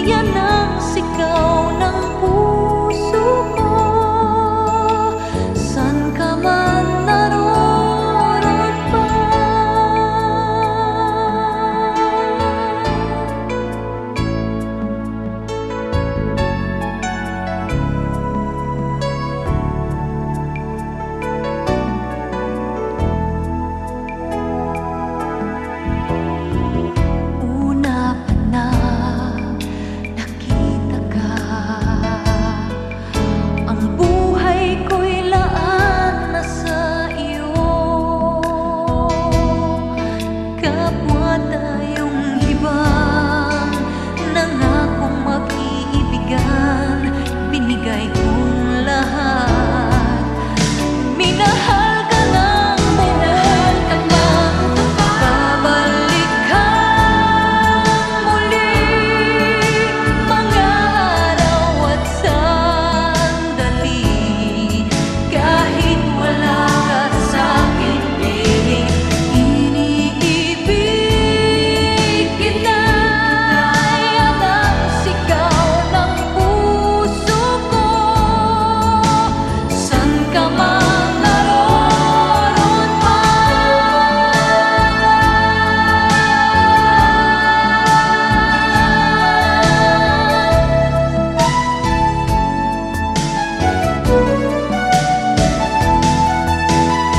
yan ang sigaw ng puso ko. San ka man naroon pa, una pa na nakita ka, ang buhay ko'y laan na sa iyo. Kapwa tayong hibang, nangakong mag-iibigan, binigay kong lahat. Minahal ka ng buhay at babalik ka muli. Mga araw at sandali, kahit wala ka sa'king piling, iniibig kita. Yan ang sigaw ng puso ko. San ka man naroon pa,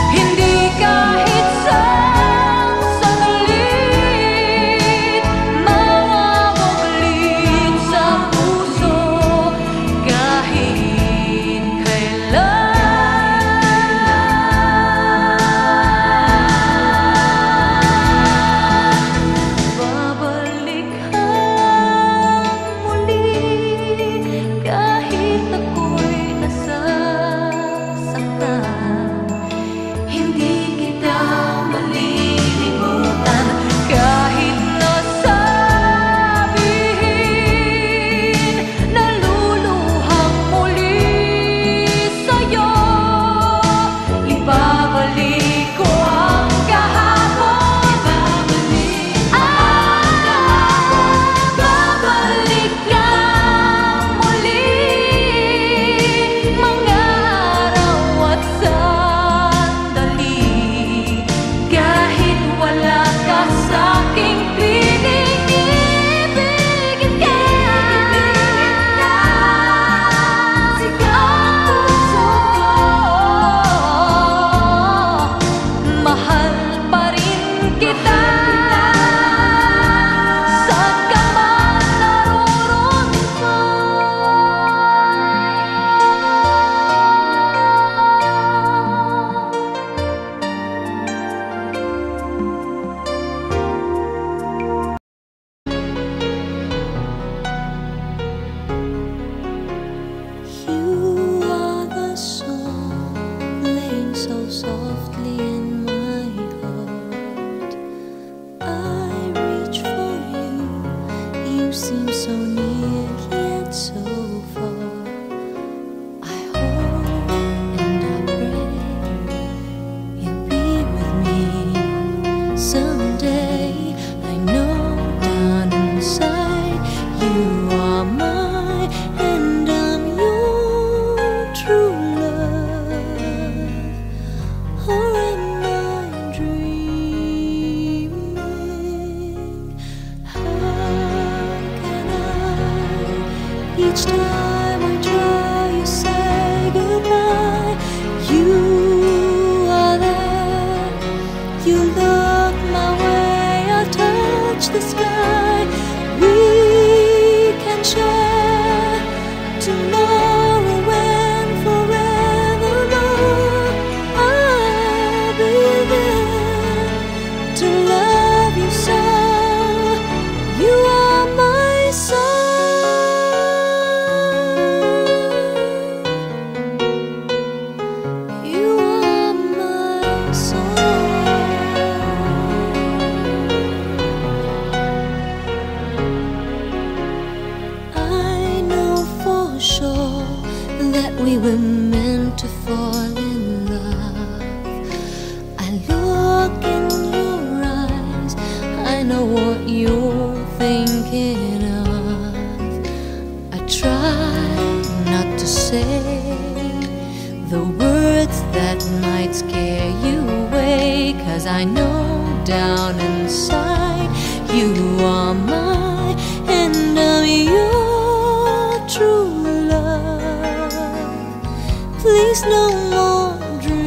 hindi kahit sang saglit mawawaglit sa puso, kahit kailan. Babalik hang muli, kahit ako'y nasasaktan. Hindi kita malilimutan, kahit nasabihin, naluluhang muli sa'yo. Ibabalik ko ang kahapon, babalik lang muli. Mga araw at sandali, kahit wala ka sa'king piling, ibigin ka. Sigaw ang puso ko, mahal pa rin kita. Saan ka man naroon pa. You are the song playing so softly in my heart. I reach for you, you seem so near yet so far. I hope and I pray you'll be with me someday. I know down inside you are mine and I'm your true love. Or am I dreaming? How can I? Each time I try, you say goodbye. You are there. You look my way, I touch the sky. We can share tomorrow and forevermore. I'll be there to love you so. You are my song. You are my song. I know for sure that we were meant to fall in love. I look in your eyes, I know what you're thinking of. I know down inside you are mine and I'm your true love. Please no more dreaming.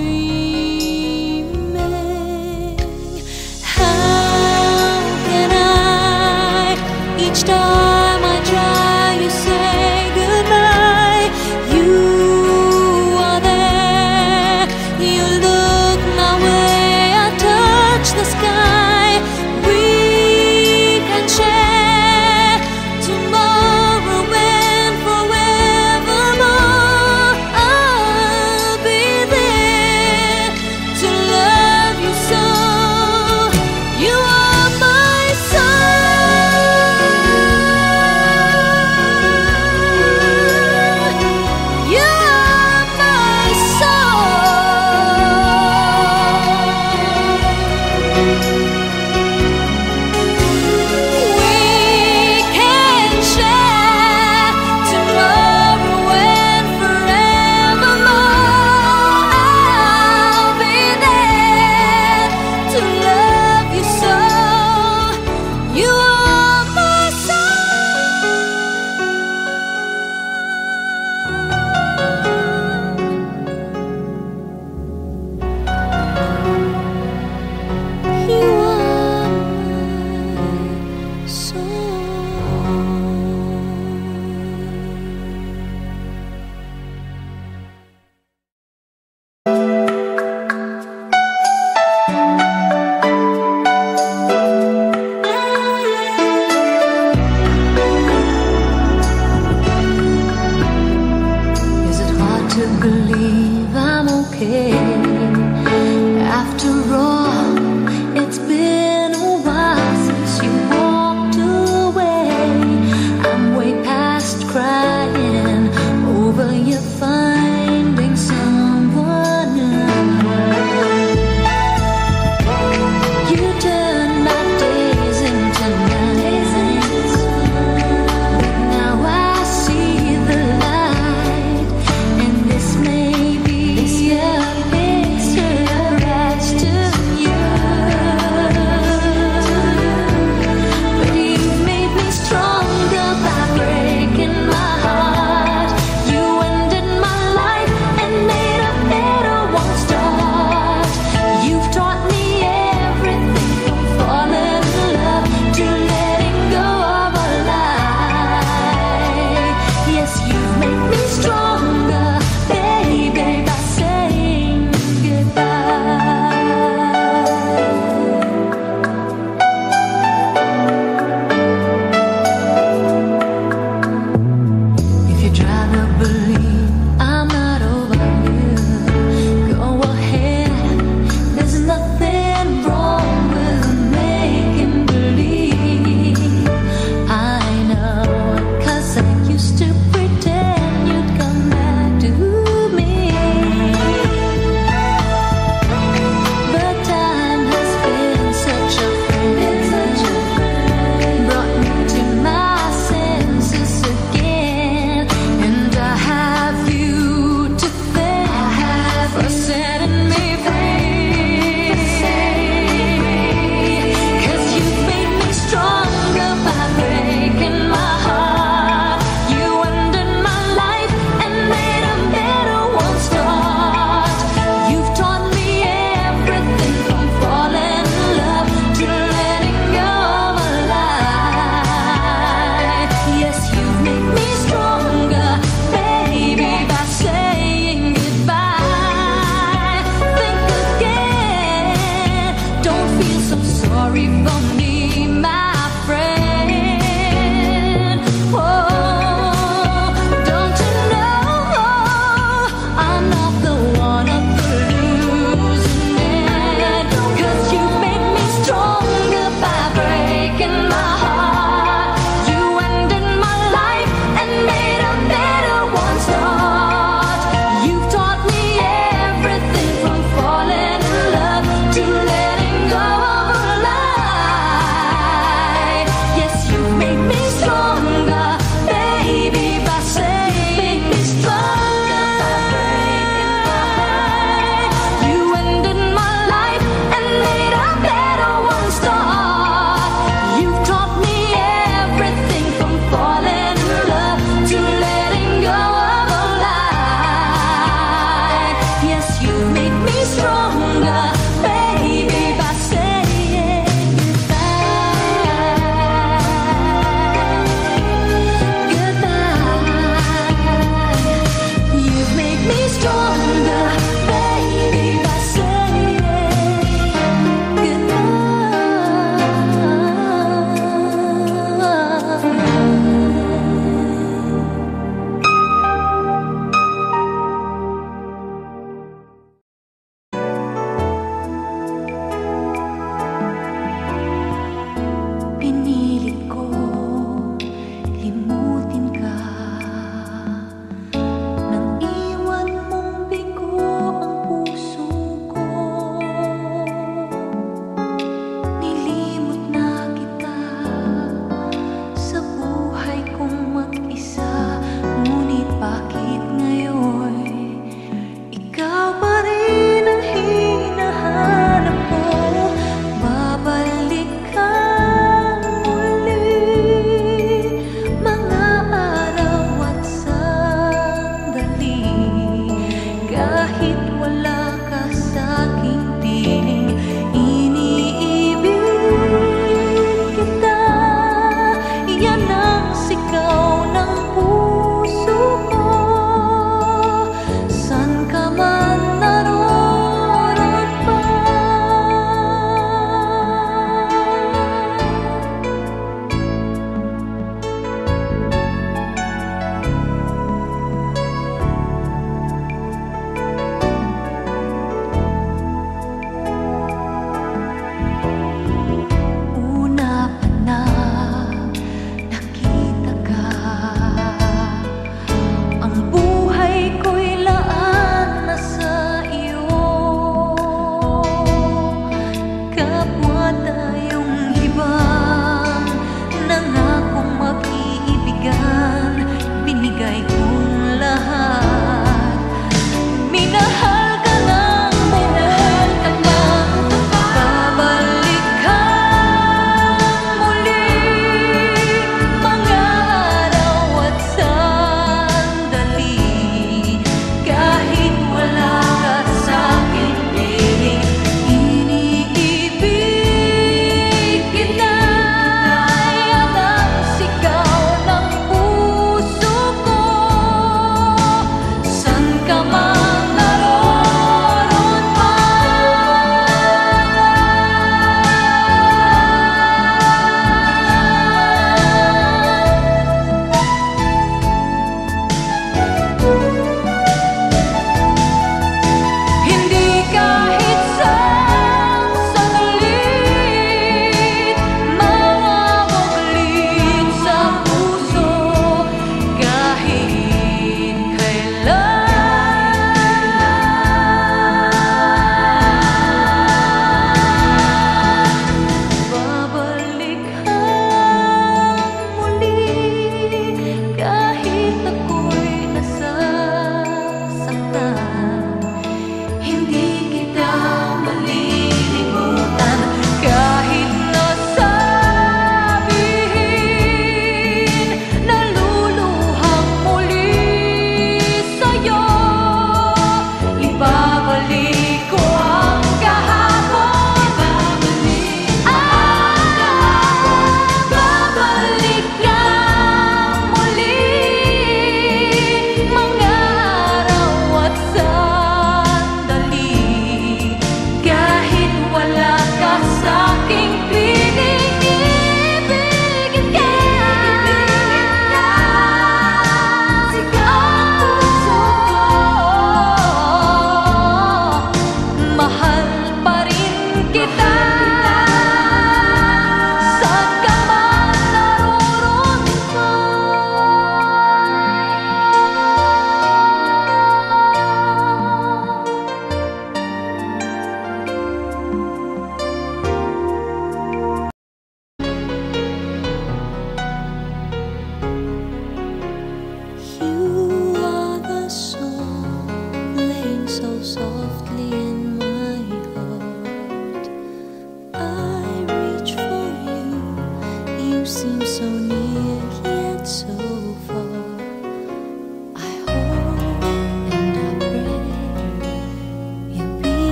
How can I, each time I try, you say goodbye. You are there, you look my way, I touch the sky. We can share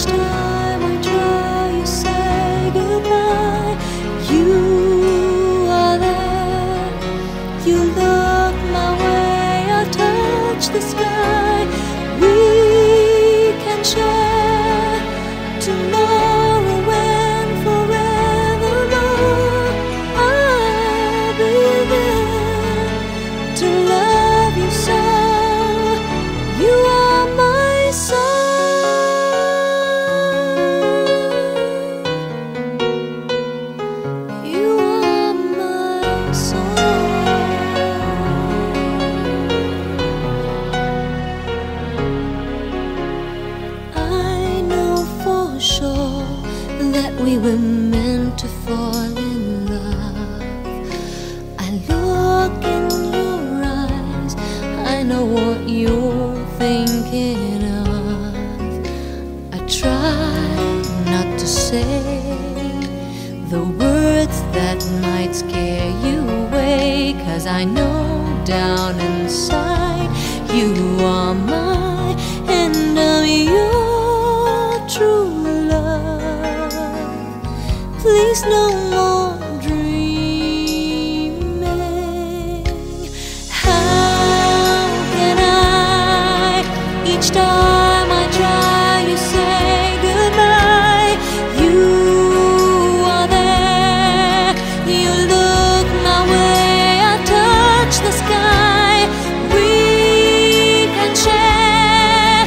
time I try, you say goodbye. You are there, you look my way, I touch the sky. We can share tomorrow and forevermore. I'll be there to love you so. You are my soul. You are my soul. I know for sure that we were meant to fall in love. I look in your eyes, I know what you're thinking of. I try not to say the words that might scare you away, 'cause I know down inside you are mine and I'm your true love. Please no more dreaming. How can I? Each time I try, you say goodbye. You are there, you look my way, I touch the sky. We can share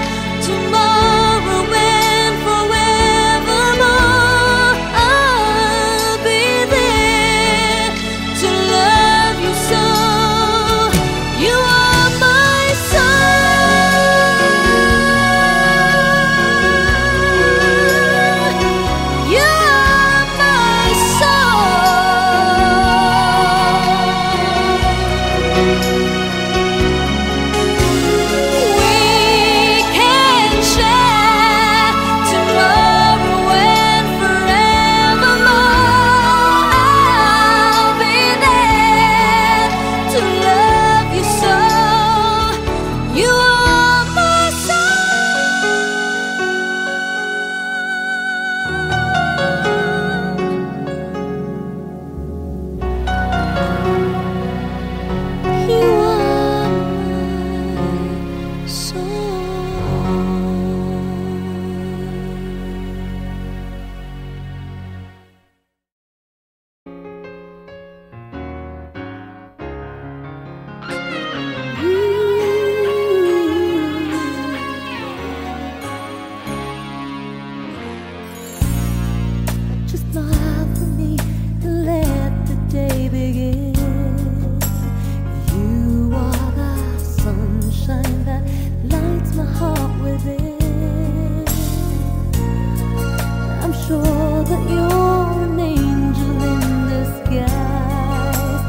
tomorrow and forevermore. I'll be there to love you so. You are my soul. You are my soul. We can share tomorrow and forevermore. I'll be there to love you so. You are my soul. You are my Just smile for me and let the day begin. You are the sunshine that lights my heart within. I'm sure that you're an angel in disguise.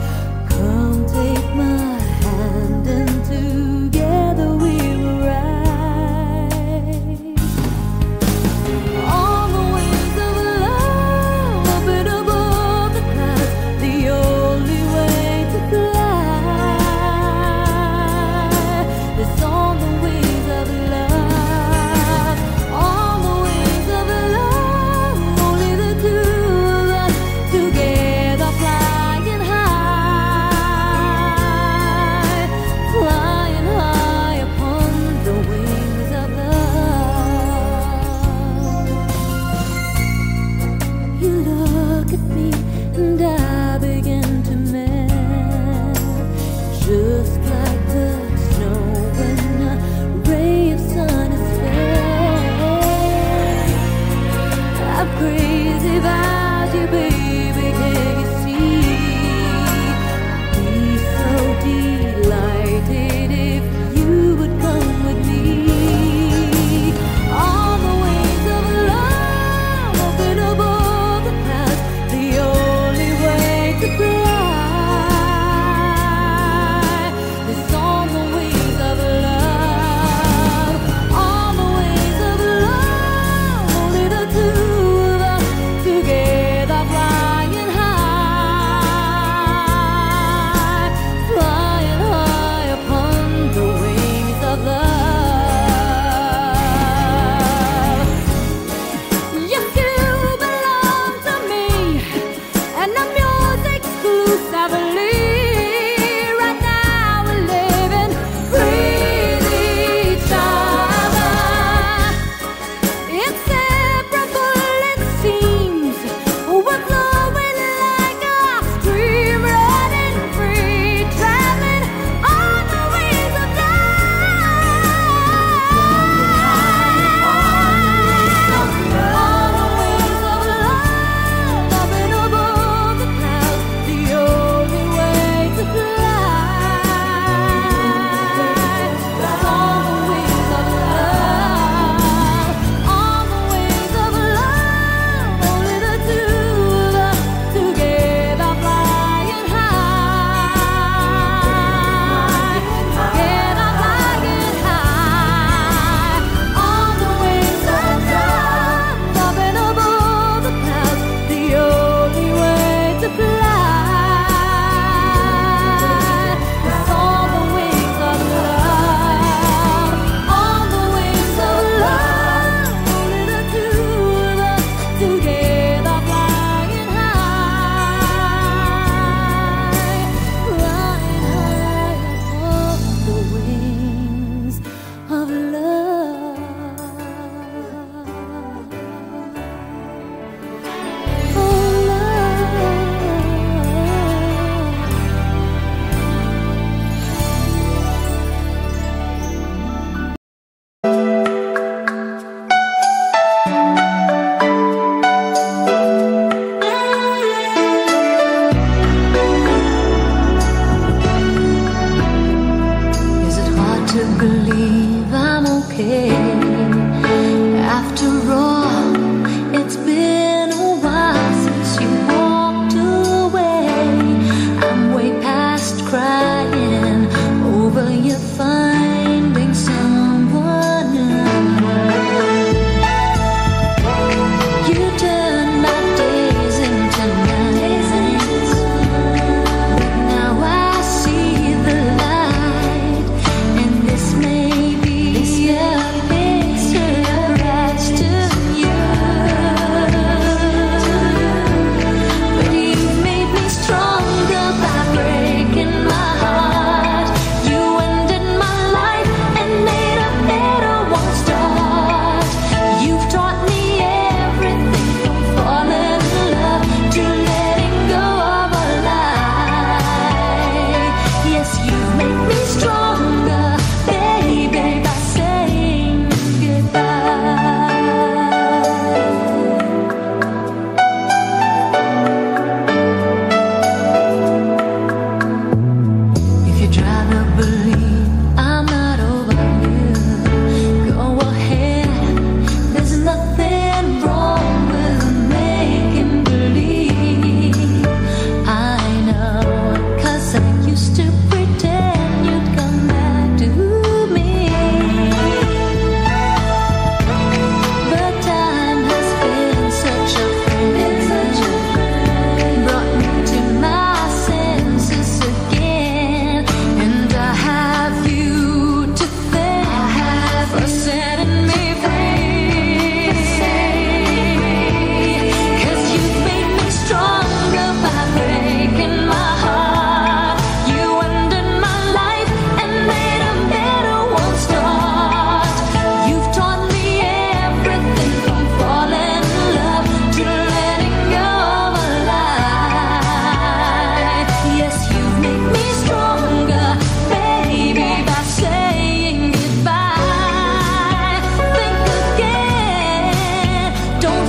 Come take my hand and together we will rise. On the wings of love, up and above the clouds, the only way to fly is on the wings of love. On the wings of love, only the two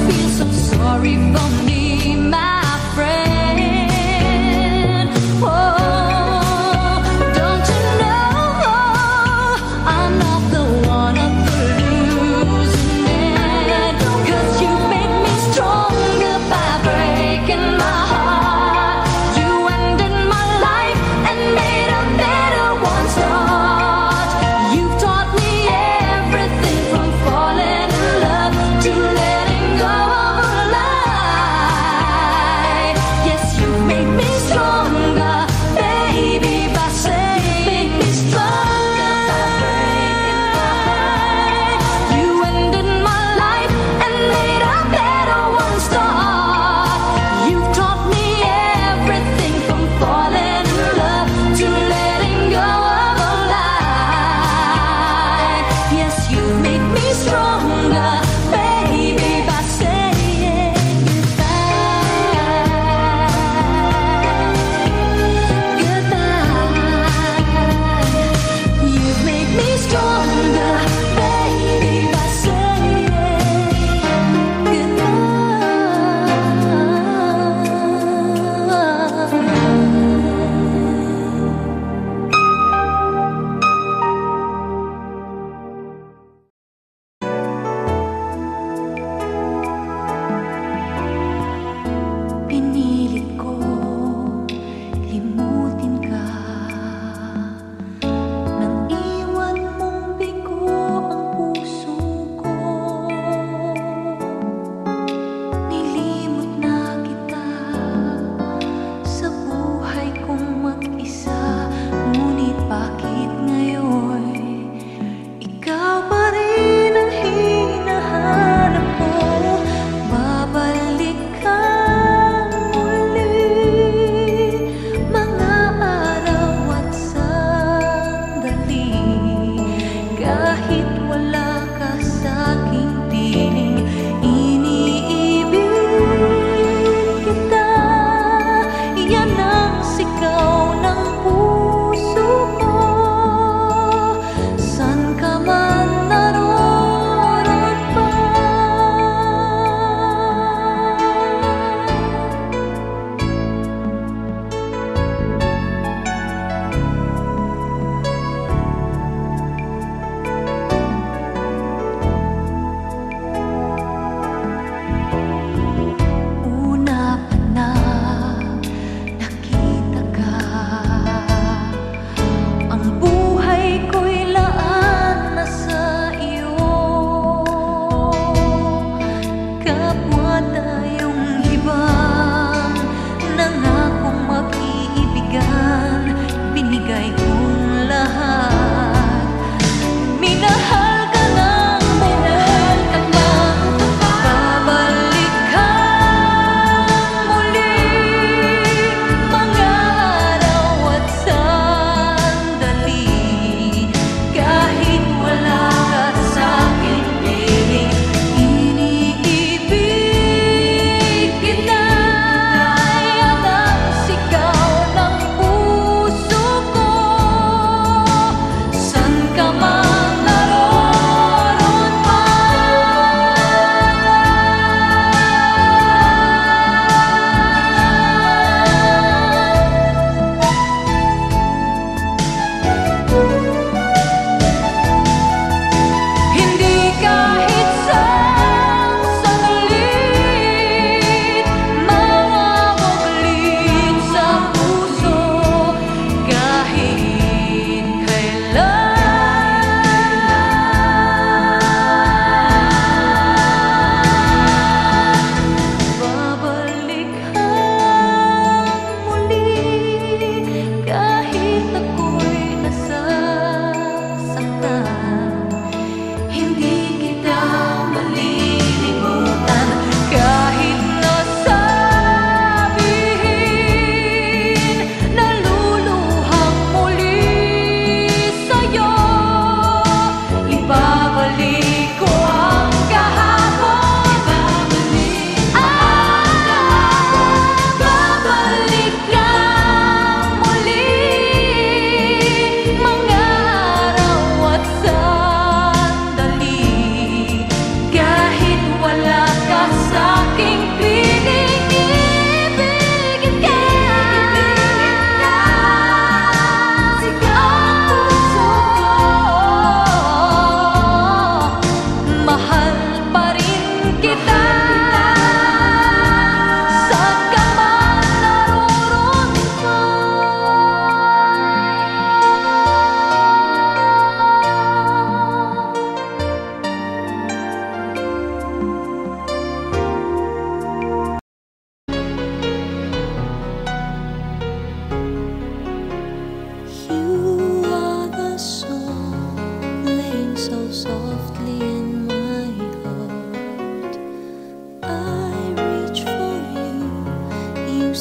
feel so sorry for me, my friend. Oh, don't you know I'm not the one of the losing end? 'Cause you make me stronger by breaking my heart. You ended my life and made a better one start. You've taught me everything from falling in love to letting go of a lie.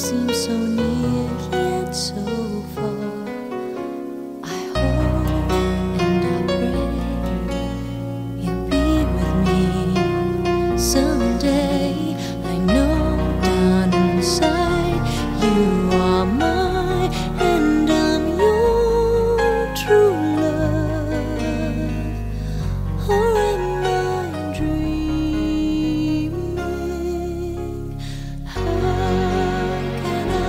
seem so near yet so far. I hope and I pray you'll be with me someday. I know down inside you are mine and I'm your true love. Or am I dreaming? How can I?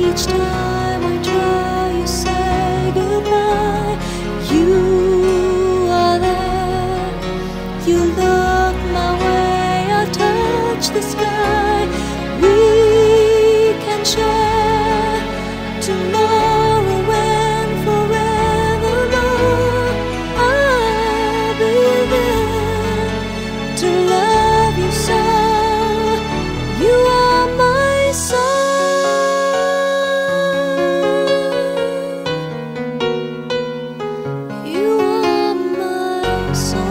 Each time I try, you say goodbye. You are there. You look my way. I touch the sky. We can share tomorrow and forevermore. I'll be there to love you so. You are my sun. You are my sun.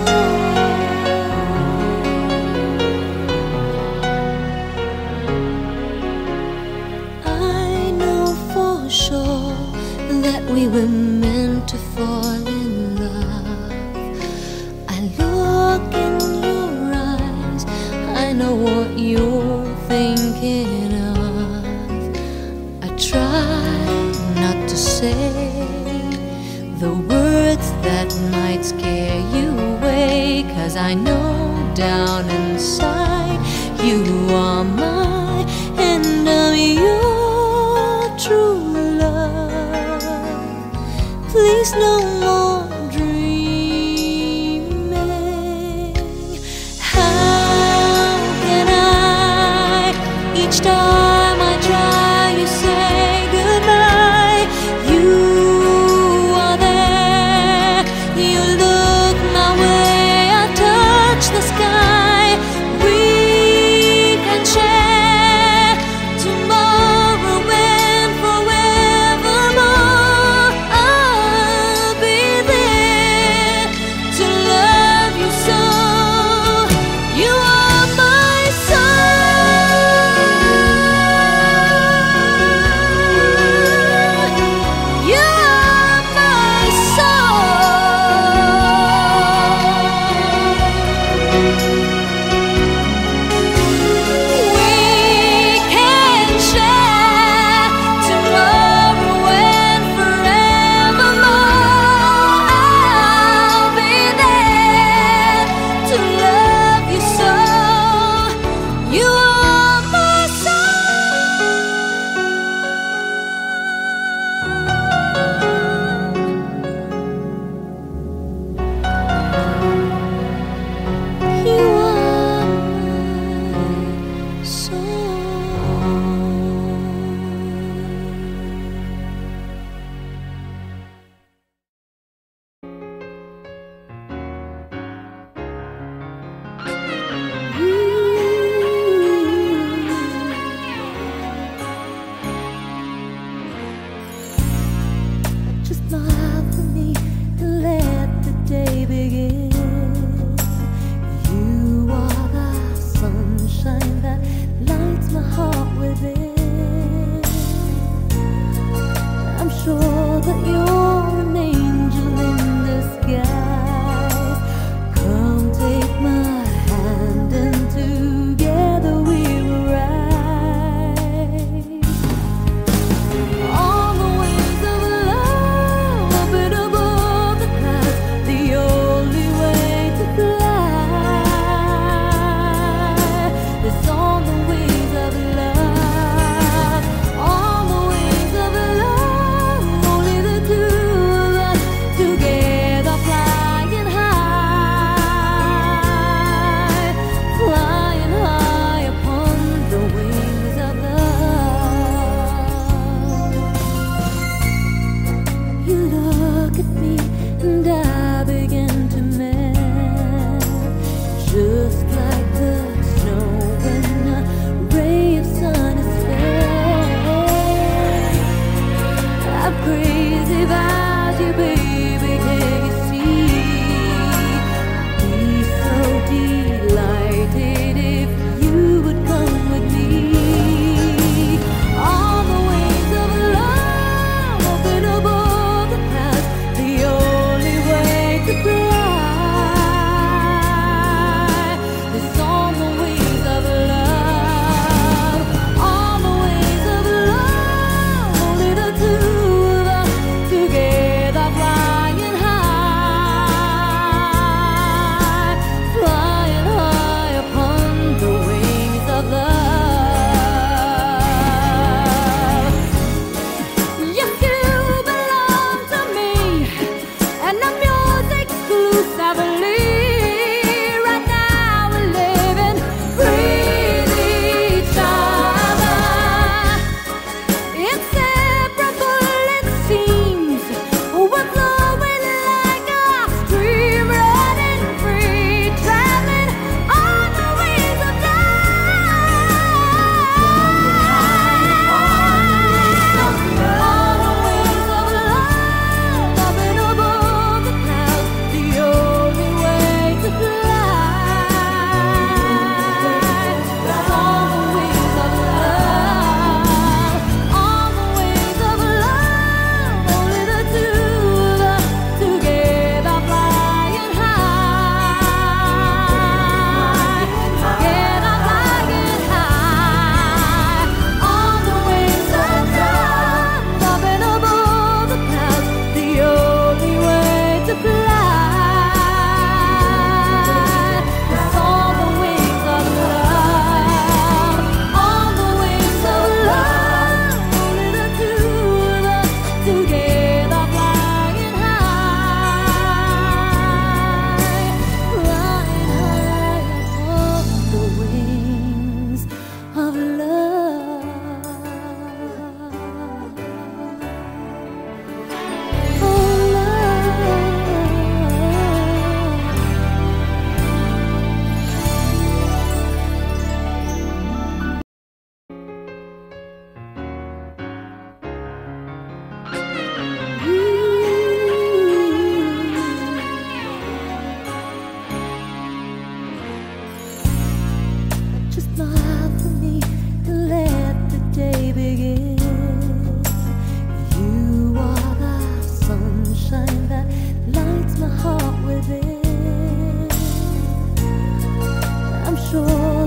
I know for sure that we were meant to fall in love. I look in your eyes, I know what you're thinking of. I try not to say the words that might scare you away, 'cause I know down inside you are mine and I'm your true love. Please no more dreaming. How can I? Each time I try, you say goodbye. You are there. You look my way. I touch the sky. We can share tomorrow and forevermore. I'll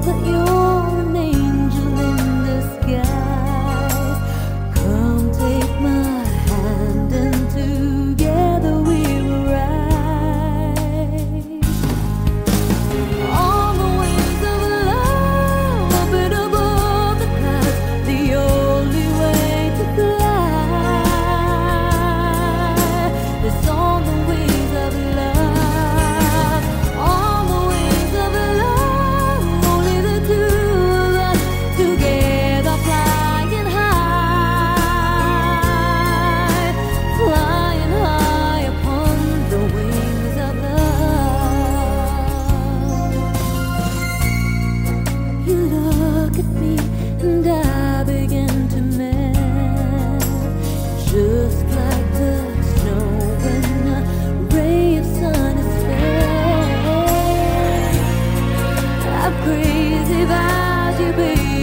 that you're an angel in disguise. Come take my hand and together we will rise. On the wings of love, up and above the clouds, the only way to fly is on the wings of love. On the wings of love, only the two of us together flying high, flying high upon the wings of love. You look at me and I begin to melt, just like the snow when a ray of sun is felt. I'm crazy about you, baby.